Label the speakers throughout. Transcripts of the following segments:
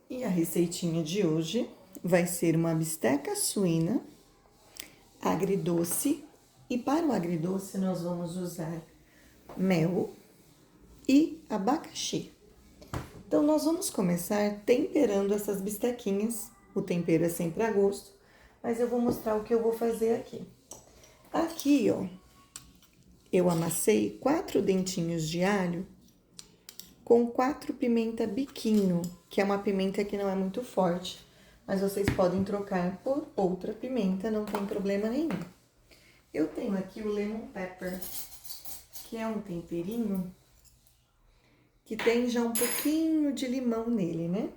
Speaker 1: E a receitinha de hoje vai ser uma bisteca suína agridoce. E para o agridoce nós vamos usar mel e abacaxi. Então nós vamos começar temperando essas bistequinhas. O tempero é sempre a gosto, mas eu vou mostrar o que eu vou fazer aqui. Aqui, ó, eu amassei 4 dentinhos de alho com 4 pimenta biquinho, que é uma pimenta que não é muito forte, mas vocês podem trocar por outra pimenta, não tem problema nenhum. Eu tenho aqui o lemon pepper, que é um temperinho que tem já um pouquinho de limão nele, né?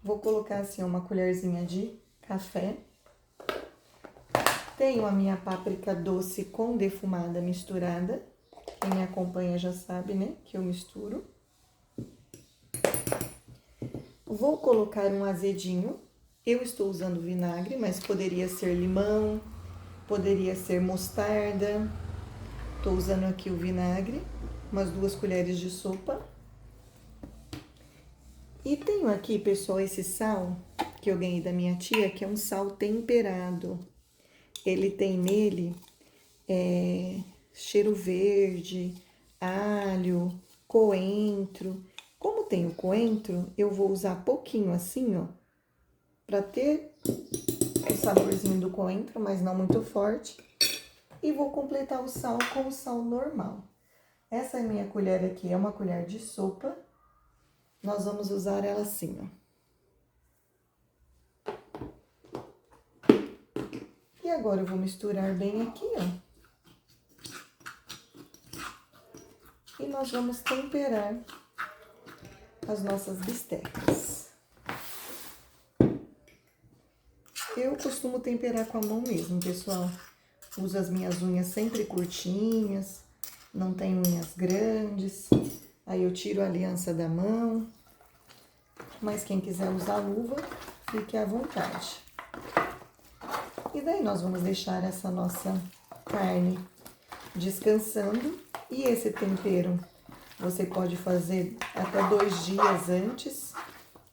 Speaker 1: Vou colocar assim uma colherzinha de café. Tenho a minha páprica doce com defumada misturada. Quem me acompanha já sabe, né, que eu misturo. Vou colocar um azedinho. Eu estou usando vinagre, mas poderia ser limão, poderia ser mostarda. Estou usando aqui o vinagre, umas 2 colheres de sopa. E tenho aqui, pessoal, esse sal que eu ganhei da minha tia, que é um sal temperado. Ele tem nele cheiro verde, alho, coentro. Como tem o coentro, eu vou usar pouquinho assim, ó, pra ter o saborzinho do coentro, mas não muito forte. E vou completar o sal com o sal normal. Essa minha colher aqui é uma colher de sopa. Nós vamos usar ela assim, ó. E agora eu vou misturar bem aqui, ó. E nós vamos temperar as nossas bistecas. Eu costumo temperar com a mão mesmo, pessoal. Uso as minhas unhas sempre curtinhas, não tenho unhas grandes. Aí eu tiro a aliança da mão. Mas quem quiser usar luva, fique à vontade. E daí nós vamos deixar essa nossa carne descansando. E esse tempero você pode fazer até 2 dias antes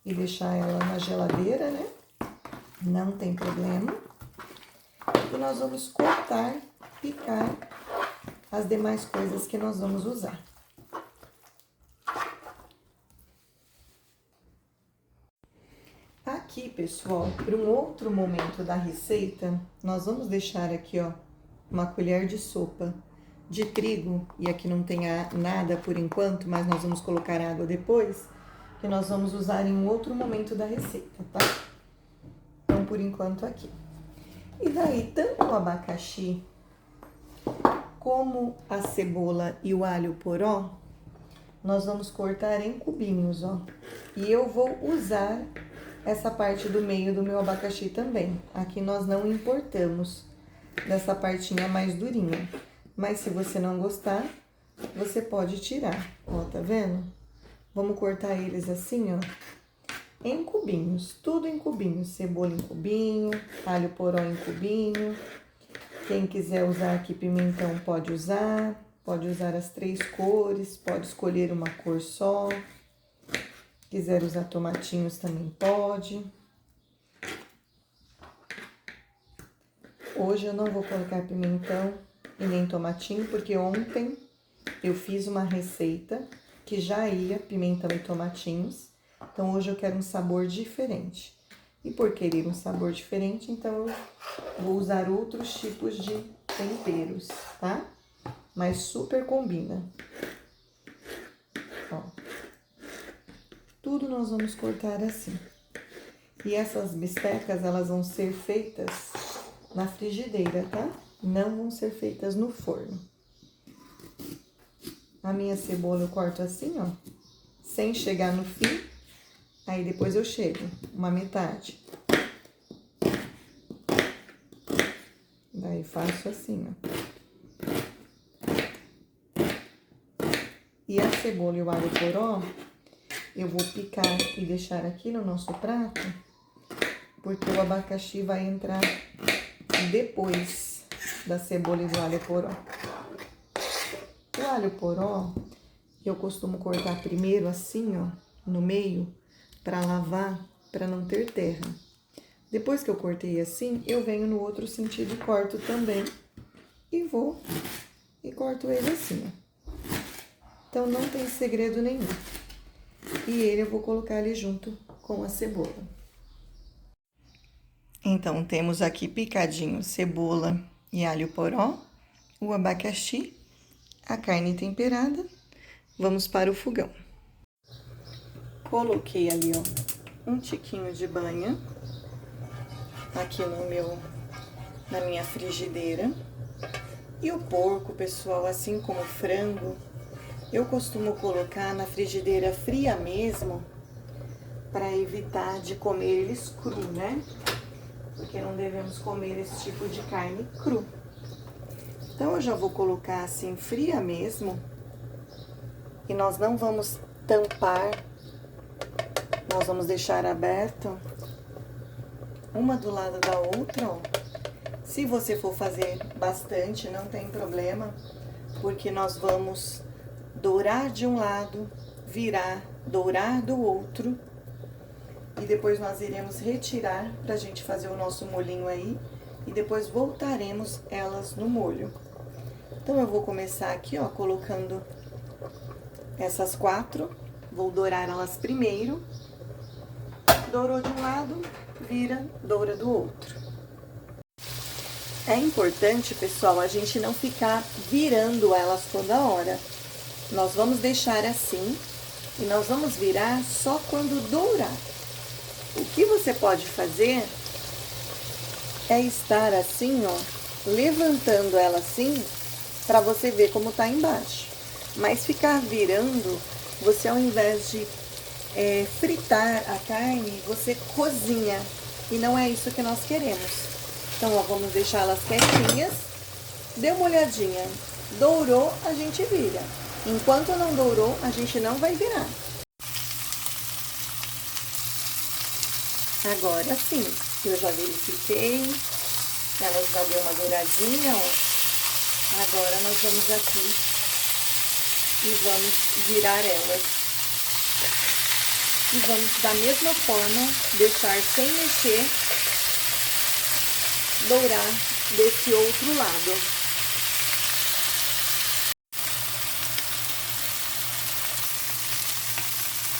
Speaker 1: e deixar ela na geladeira, né? Não tem problema. E nós vamos cortar, picar as demais coisas que nós vamos usar. Aqui, pessoal, para um outro momento da receita, nós vamos deixar aqui, ó, uma colher de sopa de trigo, e aqui não tem nada por enquanto, mas nós vamos colocar água depois, que nós vamos usar em um outro momento da receita, tá? Então, por enquanto, aqui. E daí, tanto o abacaxi como a cebola e o alho poró, nós vamos cortar em cubinhos, ó. E eu vou usar essa parte do meio do meu abacaxi também. Aqui nós não importamos dessa partinha mais durinha. Mas se você não gostar, você pode tirar. Ó, tá vendo? Vamos cortar eles assim, ó, em cubinhos. Tudo em cubinhos. Cebola em cubinho, alho poró em cubinho. Quem quiser usar aqui pimentão pode usar. Pode usar as 3 cores, pode escolher uma cor só. Quiser usar tomatinhos também pode. Hoje eu não vou colocar pimentão e nem tomatinho, porque ontem eu fiz uma receita que já ia pimentão e tomatinhos. Então hoje eu quero um sabor diferente. E por querer um sabor diferente, então eu vou usar outros tipos de temperos, tá? Mas super combina. Ó. Tudo nós vamos cortar assim. E essas bistecas, elas vão ser feitas na frigideira, tá? Não vão ser feitas no forno. A minha cebola eu corto assim, ó, sem chegar no fim. Aí depois eu chego, uma metade. Daí faço assim, ó. E a cebola e o alho poró, eu vou picar e deixar aqui no nosso prato, porque o abacaxi vai entrar depois da cebola e do alho poró. O alho poró, eu costumo cortar primeiro assim, ó, no meio, para lavar para não ter terra. Depois que eu cortei assim, eu venho no outro sentido e corto também. E vou e corto ele assim, ó. Então, não tem segredo nenhum. E ele eu vou colocar ali junto com a cebola. Então, temos aqui picadinho cebola e alho poró, o abacaxi, a carne temperada. Vamos para o fogão. Coloquei ali, ó, um tiquinho de banha aqui na minha frigideira. E o porco, pessoal, assim como o frango, eu costumo colocar na frigideira fria mesmo, para evitar de comer eles cru, né? Porque não devemos comer esse tipo de carne cru. Então, eu já vou colocar assim fria mesmo. E nós não vamos tampar, nós vamos deixar aberto uma do lado da outra, ó. Se você for fazer bastante, não tem problema, porque nós vamos dourar de um lado, virar, dourar do outro, e depois nós iremos retirar pra gente fazer o nosso molhinho aí, e depois voltaremos elas no molho. Então, eu vou começar aqui, ó, colocando essas 4, vou dourar elas primeiro, dourou de um lado, vira, doura do outro. É importante, pessoal, a gente não ficar virando elas toda hora. Nós vamos deixar assim e nós vamos virar só quando dourar. O que você pode fazer é estar assim, ó, levantando ela assim, para você ver como tá embaixo. Mas ficar virando, você ao invés de fritar a carne, você cozinha. E não é isso que nós queremos. Então, ó, vamos deixar elas quietinhas. Deu uma olhadinha. Dourou, a gente vira. Enquanto não dourou, a gente não vai virar. Agora sim, eu já verifiquei. Elas já deu uma douradinha, ó. Agora nós vamos aqui e vamos virar elas. E vamos, da mesma forma, deixar sem mexer, dourar desse outro lado.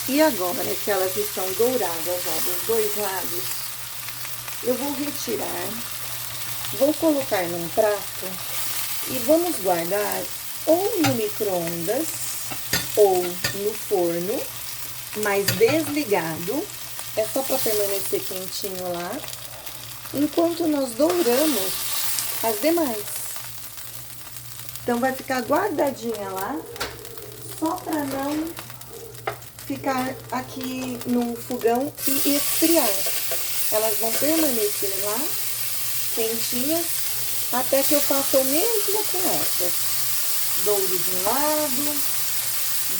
Speaker 1: E agora que elas estão douradas, ó, dos dois lados, eu vou retirar, vou colocar num prato e vamos guardar ou no micro-ondas ou no forno, mas desligado, é só para permanecer quentinho lá, enquanto nós douramos as demais. Então, vai ficar guardadinha lá, só para não ficar aqui no fogão e esfriar. Elas vão permanecer lá, quentinhas, até que eu faça o mesmo com essas. Douro de um lado,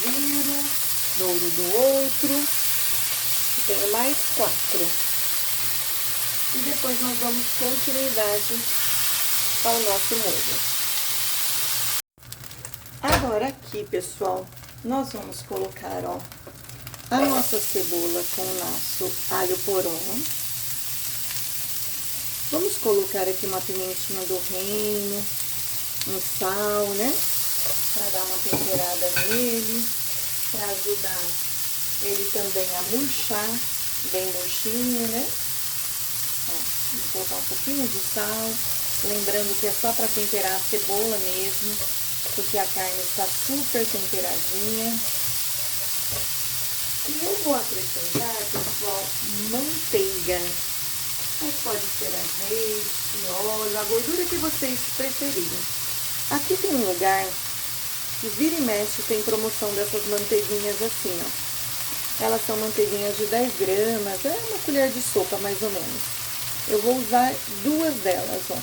Speaker 1: viro, douro do outro. E tenho mais 4. E depois nós damos continuidade ao nosso molho. Agora aqui, pessoal, nós vamos colocar, ó, a nossa cebola com o nosso alho poró. Vamos colocar aqui uma pimentinha do reino, um sal, né? Para dar uma temperada nele, para ajudar ele também a murchar, bem murchinho, né? Ó, vou colocar um pouquinho de sal, lembrando que é só para temperar a cebola mesmo, porque a carne está super temperadinha. E eu vou acrescentar, pessoal, manteiga. Mas pode ser azeite, óleo, a gordura que vocês preferirem. Aqui tem um lugar que vira e mexe tem promoção dessas manteiguinhas assim, ó. Elas são manteiguinhas de 10 gramas, é uma colher de sopa mais ou menos. Eu vou usar 2 delas, ó.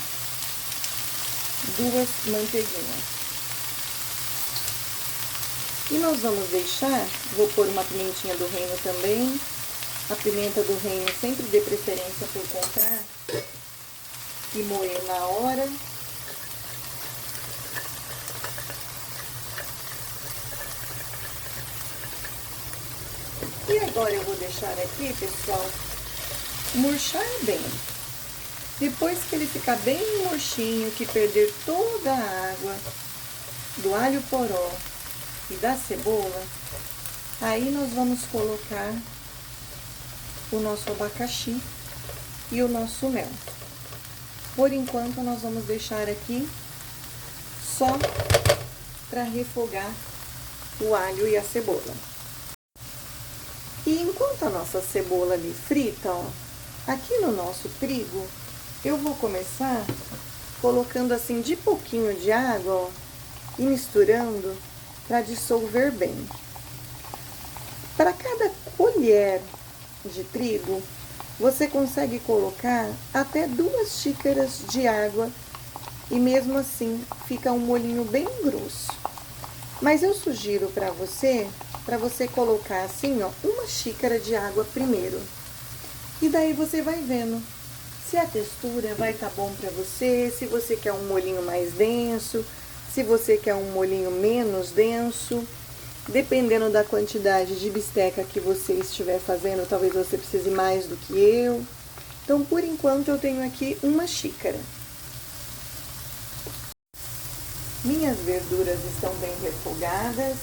Speaker 1: 2 manteiguinhas. E nós vamos deixar, vou pôr uma pimentinha do reino também. A pimenta do reino sempre dê preferência por comprar e moer na hora. E agora eu vou deixar aqui, pessoal, murchar bem. Depois que ele ficar bem murchinho, que perder toda a água do alho poró e da cebola, aí nós vamos colocar o nosso abacaxi e o nosso mel. Por enquanto, nós vamos deixar aqui só para refogar o alho e a cebola. E enquanto a nossa cebola ali frita, ó, aqui no nosso trigo, eu vou começar colocando assim de pouquinho de água, ó, e misturando para dissolver bem. Para cada colher de trigo, você consegue colocar até 2 xícaras de água e mesmo assim fica um molhinho bem grosso. Mas eu sugiro para você colocar assim, ó, 1 xícara de água primeiro. E daí você vai vendo se a textura vai estar bom para você, se você quer um molhinho mais denso, se você quer um molhinho menos denso. Dependendo da quantidade de bisteca que você estiver fazendo, talvez você precise mais do que eu. Então, por enquanto, eu tenho aqui 1 xícara. Minhas verduras estão bem refogadas.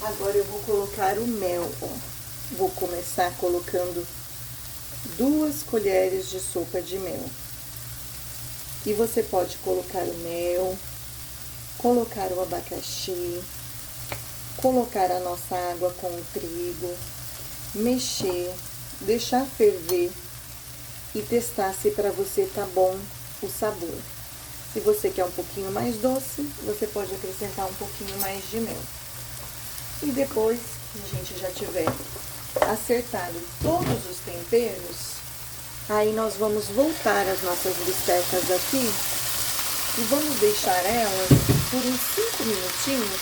Speaker 1: Agora eu vou colocar o mel, ó. Vou começar colocando 2 colheres de sopa de mel. E você pode colocar o mel, colocar o abacaxi, colocar a nossa água com o trigo, mexer, deixar ferver e testar se para você tá bom o sabor. Se você quer um pouquinho mais doce, você pode acrescentar um pouquinho mais de mel. E depois que a gente já tiver acertado todos os temperos, aí nós vamos voltar as nossas bistecas aqui e vamos deixar elas por uns 5 minutinhos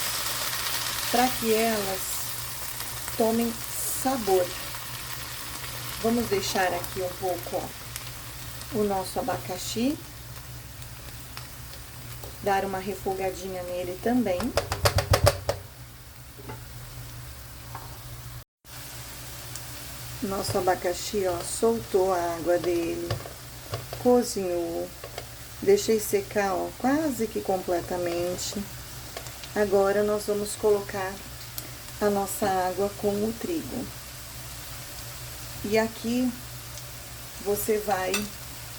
Speaker 1: para que elas tomem sabor. Vamos deixar aqui um pouco, ó, o nosso abacaxi, dar uma refogadinha nele também. Nosso abacaxi, ó, soltou a água dele, cozinhou, deixei secar, ó, quase que completamente. Agora, nós vamos colocar a nossa água com o trigo. E aqui, você vai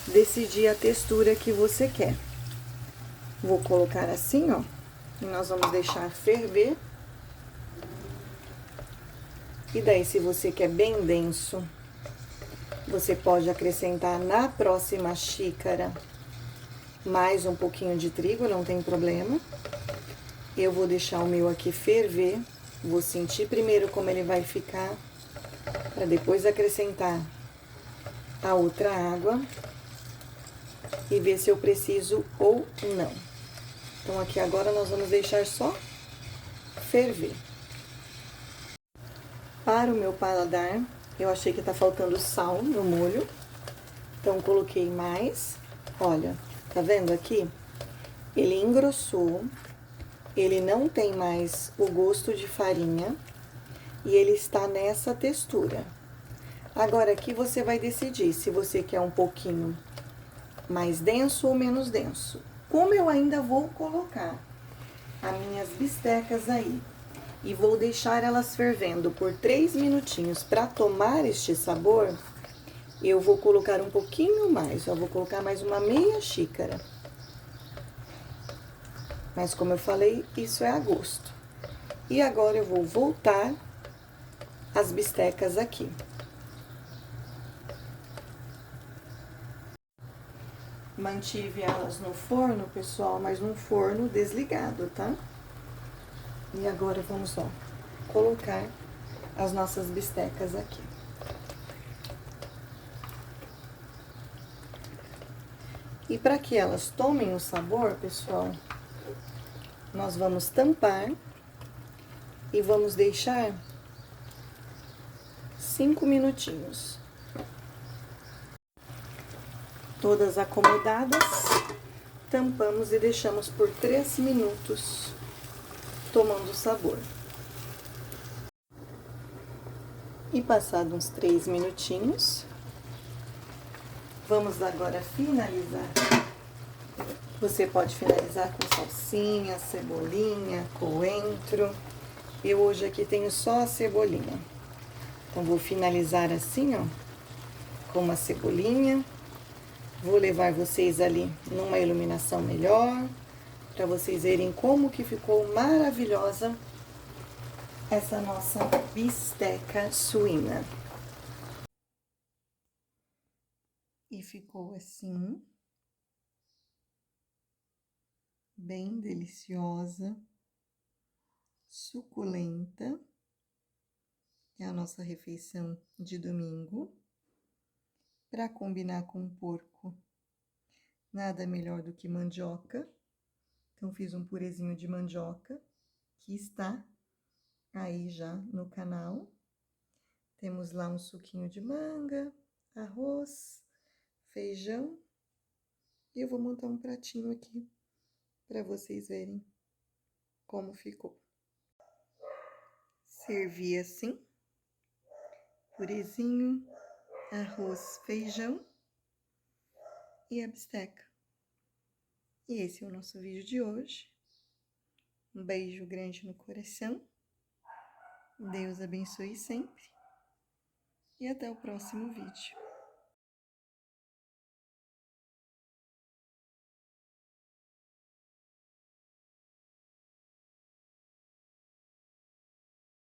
Speaker 1: decidir a textura que você quer. Vou colocar assim, ó, e nós vamos deixar ferver. E daí, se você quer bem denso, você pode acrescentar na próxima xícara mais um pouquinho de trigo, não tem problema. Eu vou deixar o meu aqui ferver, vou sentir primeiro como ele vai ficar, para depois acrescentar a outra água e ver se eu preciso ou não. Então, aqui agora nós vamos deixar só ferver. Para o meu paladar, eu achei que tá faltando sal no molho, então coloquei mais. Olha, tá vendo aqui? Ele engrossou. Ele não tem mais o gosto de farinha e ele está nessa textura. Agora, aqui você vai decidir se você quer um pouquinho mais denso ou menos denso. Como eu ainda vou colocar as minhas bistecas aí e vou deixar elas fervendo por 3 minutinhos para tomar este sabor, eu vou colocar um pouquinho mais, eu vou colocar mais uma meia xícara. Mas, como eu falei, isso é a gosto. E agora, eu vou voltar as bistecas aqui. Mantive elas no forno, pessoal, mas num forno desligado, tá? E agora, vamos, ó, colocar as nossas bistecas aqui. E para que elas tomem o sabor, pessoal, nós vamos tampar e vamos deixar 5 minutinhos. Todas acomodadas, tampamos e deixamos por 3 minutos tomando sabor. E passados uns 3 minutinhos, Vamos agora finalizar. Você pode finalizar com salsinha, cebolinha, coentro. Eu hoje aqui tenho só a cebolinha. Então, vou finalizar assim, ó, com uma cebolinha. Vou levar vocês ali numa iluminação melhor, para vocês verem como que ficou maravilhosa essa nossa bisteca suína. E ficou assim, bem deliciosa, suculenta. É a nossa refeição de domingo. Para combinar com porco, nada melhor do que mandioca. Então, fiz um purezinho de mandioca, que está aí já no canal. Temos lá um suquinho de manga, arroz, feijão. E eu vou montar um pratinho aqui para vocês verem como ficou. Servi assim, purezinho, arroz, feijão e a bisteca. E esse é o nosso vídeo de hoje. Um beijo grande no coração. Deus abençoe sempre. E até o próximo vídeo.